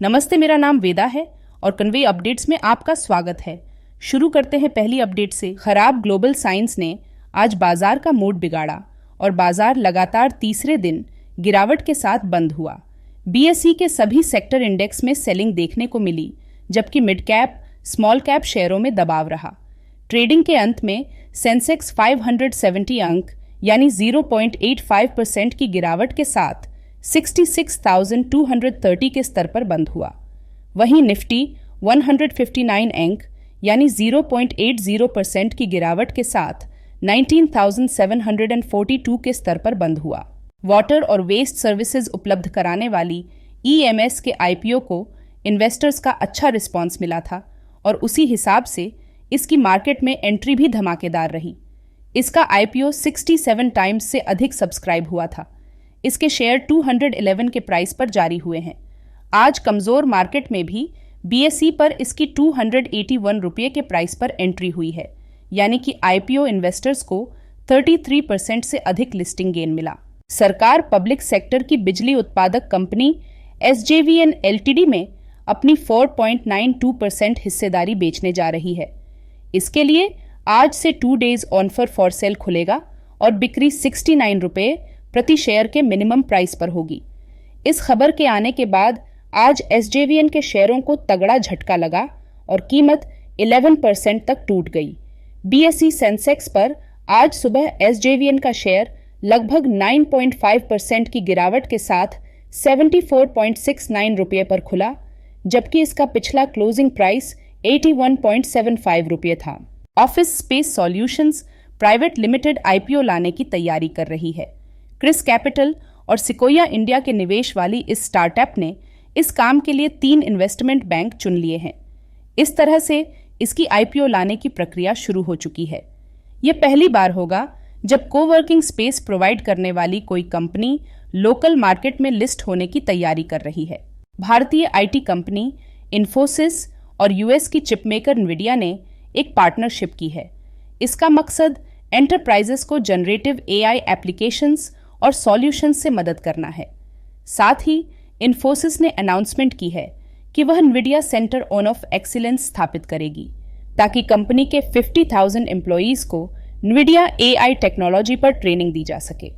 नमस्ते, मेरा नाम वेदा है और कन्वे अपडेट्स में आपका स्वागत है। शुरू करते हैं पहली अपडेट से। खराब ग्लोबल साइंस ने आज बाजार का मूड बिगाड़ा और बाजार लगातार तीसरे दिन गिरावट के साथ बंद हुआ। बीएसई के सभी सेक्टर इंडेक्स में सेलिंग देखने को मिली, जबकि मिड कैप, स्मॉल कैप शेयरों में दबाव रहा। ट्रेडिंग के अंत में सेंसेक्स 570 अंक यानी 0.85% की गिरावट के साथ 66,230 के स्तर पर बंद हुआ। वहीं निफ्टी 159 अंक यानी 0.80% की गिरावट के साथ 19,742 के स्तर पर बंद हुआ। वाटर और वेस्ट सर्विसेज उपलब्ध कराने वाली ईएमएस के आईपीओ को इन्वेस्टर्स का अच्छा रिस्पांस मिला था और उसी हिसाब से इसकी मार्केट में एंट्री भी धमाकेदार रही। इसका आईपीओ 67 टाइम्स से अधिक सब्सक्राइब हुआ था। इसके शेयर 211 के प्राइस पर जारी हुए हैं। आज कमजोर मार्केट में भी बीएसई पर इसकी 281 रुपये के प्राइस पर एंट्री हुई है, यानी कि आईपीओ इन्वेस्टर्स को 33% से अधिक लिस्टिंग गेन मिला। सरकार पब्लिक सेक्टर की बिजली उत्पादक कंपनी एसजेवीएन एलटीडी में अपनी 4.92% हिस्सेदारी बेचने जा रही है। इसके लिए आज से 2 डेज ऑफर फॉर सेल खुलेगा और बिक्री 69 रुपये प्रति शेयर के मिनिमम प्राइस पर होगी। इस खबर के आने के बाद आज एसजेवीएन के शेयरों को तगड़ा झटका लगा और कीमत 11% तक टूट गई। बीएसई सेंसेक्स पर आज सुबह एसजेवीएन का शेयर लगभग 9.5% की गिरावट के साथ 74.69 रुपये पर खुला, जबकि इसका पिछला क्लोजिंग प्राइस 81.75 रुपये था। Office space solutions private limited IPO लाने की तैयारी कर रही है। क्रिस कैपिटल और सिकोया इंडिया के निवेश वाली इस स्टार्टअप ने इस काम के लिए 3 इन्वेस्टमेंट बैंक चुन लिए हैं। इस तरह से इसकी आईपीओ लाने की प्रक्रिया शुरू हो चुकी है। यह पहली बार होगा जब कोवर्किंग स्पेस प्रोवाइड करने वाली कोई कंपनी लोकल मार्केट में लिस्ट होने की तैयारी कर रही है। भारतीय आईटी कंपनी इन्फोसिस और यूएस की चिपमेकर एनवीडिया ने एक पार्टनरशिप की है। इसका मकसद एंटरप्राइजेस को जनरेटिव एआई एप्लीकेशंस और सॉल्यूशंस से मदद करना है। साथ ही इन्फोसिस ने अनाउंसमेंट की है कि वह एनवीडिया सेंटर ऑफ एक्सीलेंस स्थापित करेगी, ताकि कंपनी के 50,000 एम्प्लॉयज को एनवीडिया एआई टेक्नोलॉजी पर ट्रेनिंग दी जा सके।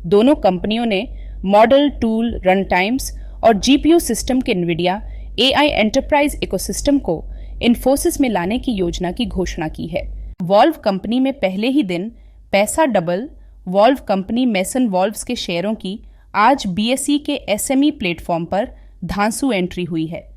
दोनों कंपनियों ने मॉडल, टूल, रन टाइम्स और जीपीयू सिस्टम के एनवीडिया एआई एंटरप्राइज इकोसिस्टम को इन्फोसिस में लाने की योजना की घोषणा की है। वॉल्व कंपनी में पहले ही दिन पैसा double valve company mason valves के शेयरों की आज बीएसई के एसएमई प्लेटफॉर्म पर धांसू एंट्री हुई है।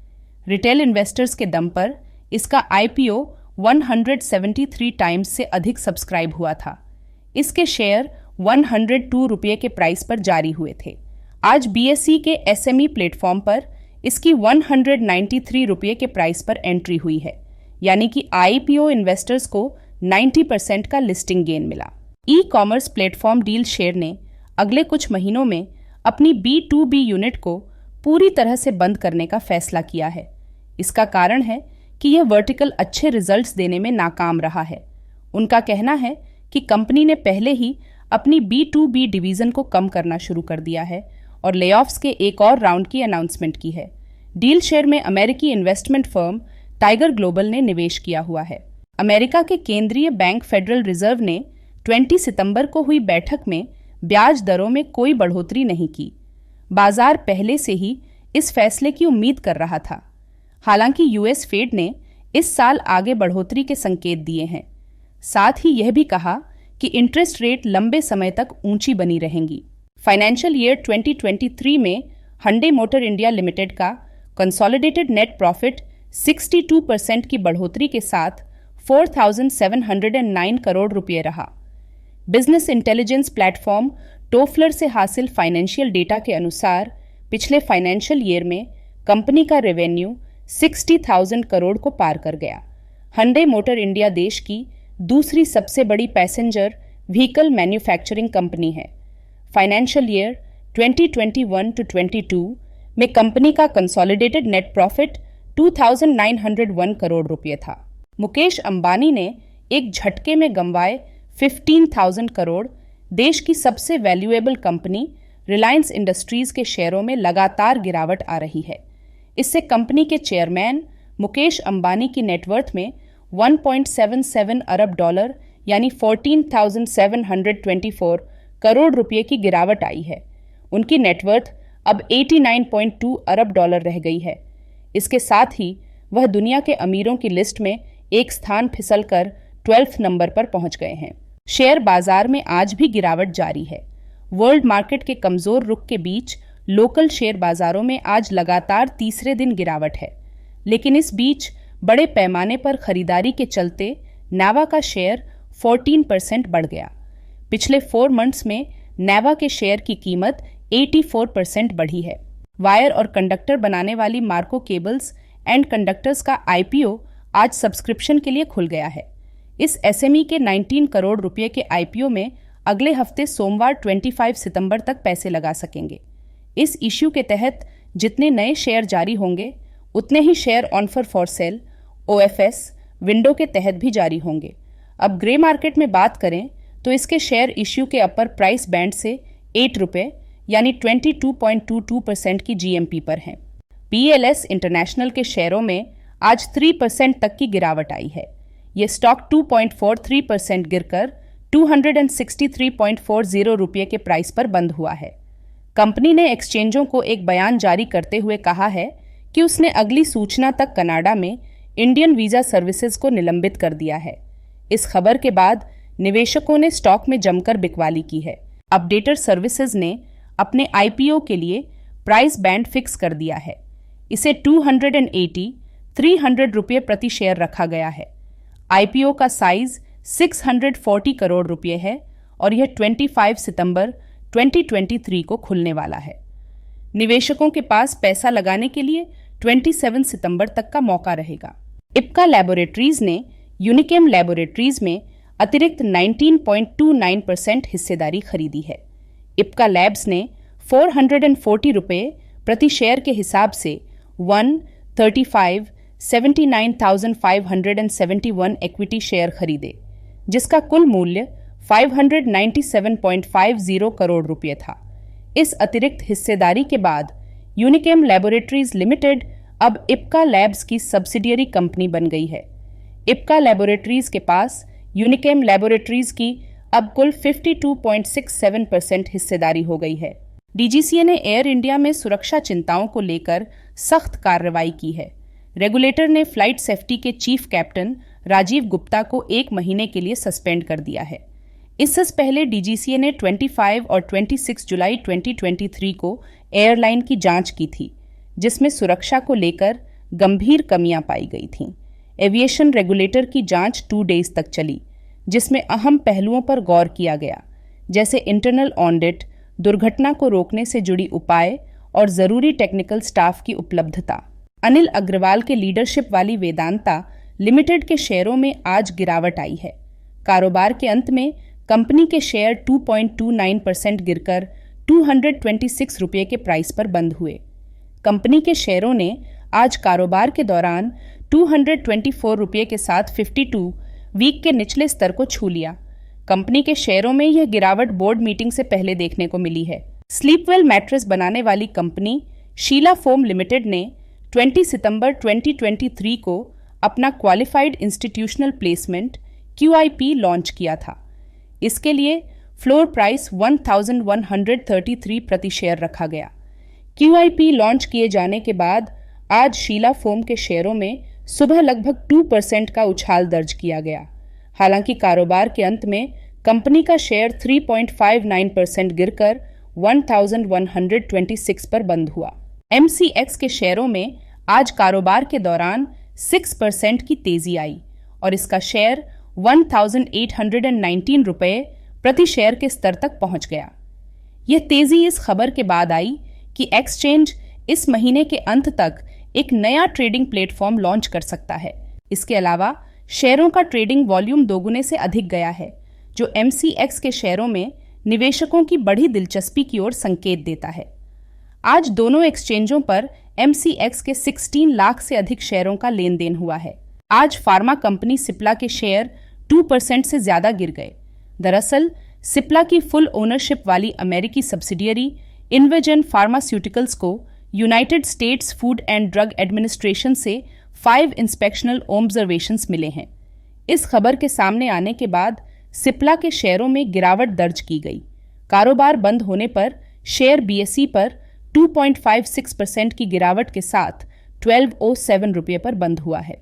रिटेल इन्वेस्टर्स के दम पर इसका आईपीओ 173 टाइम्स से अधिक सब्सक्राइब हुआ था। इसके शेयर 102 रुपये के प्राइस पर जारी हुए थे। आज बीएसई के एसएमई प्लेटफॉर्म पर इसकी 193 रुपये के प्राइस पर एंट्री हुई है, यानी कि आईपीओ इन्वेस्टर्स को 90% का लिस्टिंग गेन मिला। E commerce platform deal share ने अगले कुछ महीनों में अपनी B2B यूनिट को पूरी तरह से बंद करने का फैसला किया है। इसका कारण है कि यह वर्टिकल अच्छे रिजल्ट्स देने में नाकाम रहा है। उनका कहना है कि कंपनी ने पहले ही अपनी B2B डिवीजन को कम करना शुरू कर दिया है और लेऑफ्स के एक और राउंड की अनाउंसमेंट की है। डील शेयर में अमेरिकी इन्वेस्टमेंट फर्म टाइगर ग्लोबल ने निवेश किया हुआ है। अमेरिका के केंद्रीय बैंक फेडरल रिजर्व ने 20 सितंबर को हुई बैठक में ब्याज दरों में कोई बढ़ोतरी नहीं की। बाजार पहले से ही इस फैसले की उम्मीद कर रहा था। हालांकि यूएस फेड ने इस साल आगे बढ़ोतरी के संकेत दिए हैं। साथ ही यह भी कहा कि इंटरेस्ट रेट लंबे समय तक ऊंची बनी रहेंगी। फाइनेंशियल ईयर 2023 में हंडे मोटर इंडिया लिमिटेड का कंसोलिडेटेड नेट प्रॉफिट 62% की बढ़ोतरी के साथ 4,709 करोड़ रुपये रहा। बिजनेस इंटेलिजेंस प्लेटफॉर्म टोफलर से हासिल फाइनेंशियल डेटा के अनुसार पिछले फाइनेंशियल ईयर में कंपनी का रेवेन्यू 60,000 करोड़ को पार कर गया। हंडे मोटर इंडिया देश की दूसरी सबसे बड़ी पैसेंजर व्हीकल मैन्युफैक्चरिंग कंपनी है। फाइनेंशियल ईयर 2021-22 में कंपनी का कंसोलिडेटेड नेट प्रॉफिट 2,901 करोड़ रुपये था। मुकेश अंबानी ने एक झटके में गंवाए 15,000 करोड़। देश की सबसे वैल्यूएबल कंपनी रिलायंस इंडस्ट्रीज के शेयरों में लगातार गिरावट आ रही है। इससे कंपनी के चेयरमैन मुकेश अंबानी की नेटवर्थ में 1.77 अरब डॉलर यानी 14,724 करोड़ रुपए की गिरावट आई है। उनकी नेटवर्थ अब 89.2 अरब डॉलर रह गई है। इसके साथ ही वह दुनिया के अमीरों की लिस्ट में एक स्थान फिसलकर 12वें नंबर पर पहुंच गए हैं। शेयर बाजार में आज भी गिरावट जारी है। वर्ल्ड मार्केट के कमजोर रुख के बीच लोकल शेयर बाजारों में आज लगातार तीसरे दिन गिरावट है, लेकिन इस बीच बड़े पैमाने पर खरीदारी के चलते नावा का शेयर 14% बढ़ गया। पिछले 4 मंथ्स में नावा के शेयर की कीमत 84% बढ़ी है। वायर और कंडक्टर बनाने वाली मार्को केबल्स एंड कंडक्टर्स का आईपीओ आज सब्सक्रिप्शन के लिए खुल गया है। इस एसएमई के 19 करोड़ रुपए के आईपीओ में अगले हफ्ते सोमवार 25 सितंबर तक पैसे लगा सकेंगे। इस इश्यू के तहत जितने नए शेयर जारी होंगे उतने ही share offer for sale OFS window के तहत भी जारी होंगे। अब ग्रे मार्केट में बात करें तो इसके शेयर इश्यू के अपर प्राइस बैंड से 8 रुपये यानी 22.22% की GMP पर हैं। PLS इंटरनेशनल के शेयरों में आज 3% तक की गिरावट आई है। ये स्टॉक 2.43% गिरकर 263.40 रुपये के प्राइस पर बंद हुआ है। कंपनी ने एक्सचेंजों को एक बयान जारी करते हुए कहा है कि उसने अगली सूचना तक कनाडा में इंडियन वीजा सर्विसेज को निलंबित कर दिया है। इस खबर के बाद निवेशकों ने स्टॉक में जमकर बिकवाली की है। अपडेटर सर्विसेज ने अपने आईपीओ के लिए प्राइस बैंड फिक्स कर दिया है। इसे 280-300 रुपये प्रति शेयर रखा गया है। आईपीओ का साइज 640 करोड़ रुपये है और यह 25 सितंबर 2023 को खुलने वाला है। निवेशकों के पास पैसा लगाने के लिए 27 सितंबर तक का मौका रहेगा। इप्का लैबोरेटरीज ने यूनिकेम लैबोरेटरीज में अतिरिक्त 19.29% हिस्सेदारी खरीदी है। इप्का लैब्स ने 440 रुपये प्रति शेयर के हिसाब से 135,79,571 इक्विटी शेयर खरीदे, जिसका कुल मूल्य 597.50 करोड़ रुपये था। इस अतिरिक्त हिस्सेदारी के बाद यूनिकेम लैबोरेटरीज लिमिटेड अब इप्का लैब्स की सब्सिडियरी कंपनी बन गई है। इप्का लैबोरेटरीज के पास यूनिकेम लैबोरेटरीज की अब कुल 52.67% हिस्सेदारी हो गई है। डीजीसीए ने एयर इंडिया में सुरक्षा चिंताओं को लेकर सख्त कार्रवाई की है। रेगुलेटर ने फ्लाइट सेफ्टी के चीफ कैप्टन राजीव गुप्ता को 1 महीने के लिए सस्पेंड कर दिया है। इससे पहले डीजीसीए ने 25 और 26 जुलाई 2023 को एयरलाइन की जांच की थी, जिसमें सुरक्षा को लेकर गंभीर कमियां पाई गई थीं। एविएशन रेगुलेटर की जांच 2 डेज तक चली, जिसमें अहम पहलुओं पर गौर किया गया, जैसे इंटरनल ऑडिट, दुर्घटना को रोकने से जुड़ी उपाय और जरूरी टेक्निकल स्टाफ की उपलब्धता। अनिल अग्रवाल के लीडरशिप वाली वेदांता लिमिटेड के शेयरों में आज गिरावट आई है। कारोबार के अंत में कंपनी के शेयर 2.29% गिरकर 226 रुपये के प्राइस पर बंद हुए। कंपनी के शेयरों ने आज कारोबार के दौरान 224 रुपये के साथ 52 वीक के निचले स्तर को छू लिया। कंपनी के शेयरों में यह गिरावट बोर्ड मीटिंग से पहले देखने को मिली है। स्लीपवेल मैट्रेस बनाने वाली कंपनी शीला फोम लिमिटेड ने 20 सितंबर 2023 को अपना qualified institutional placement QIP launch किया था। इसके लिए फ्लोर प्राइस 1133 प्रति शेयर रखा गया। QIP लॉन्च किए जाने के बाद आज शीला फोम के शेयरों में सुबह लगभग 2% का उछाल दर्ज किया गया। हालांकि कारोबार के अंत में कंपनी का शेयर 3.59% गिरकर 1126 पर बंद हुआ। MCX के शेयरों में आज कारोबार के दौरान 6% की तेजी आई और इसका शेयर 1,819 रुपये प्रति शेयर के स्तर तक पहुंच गया। यह तेजी इस खबर के बाद आई कि एक्सचेंज इस महीने के अंत तक एक नया ट्रेडिंग प्लेटफॉर्म लॉन्च कर सकता है। इसके अलावा शेयरों का ट्रेडिंग वॉल्यूम दोगुने से अधिक गया है, जो MCX के शेयरों में निवेशकों की बढ़ी दिलचस्पी की ओर संकेत देता है। आज दोनों एक्सचेंजों पर MCX के 16 लाख से अधिक शेयरों का लेन देन हुआ है। आज फार्मा कंपनी सिप्ला के शेयर 2% से ज्यादा गिर गए। दरअसल सिप्ला की फुल ओनरशिप वाली अमेरिकी सब्सिडियरी इन्वेजन फार्मास्यूटिकल्स को United states food and drug administration से 5 इंस्पेक्शनल ऑब्जर्वेशंस मिले हैं। इस खबर के सामने आने के बाद सिप्ला के शेयरों में गिरावट दर्ज की गई। कारोबार बंद होने पर शेयर बीएसई पर 2.56% की गिरावट के साथ 1207 रुपये पर बंद हुआ है।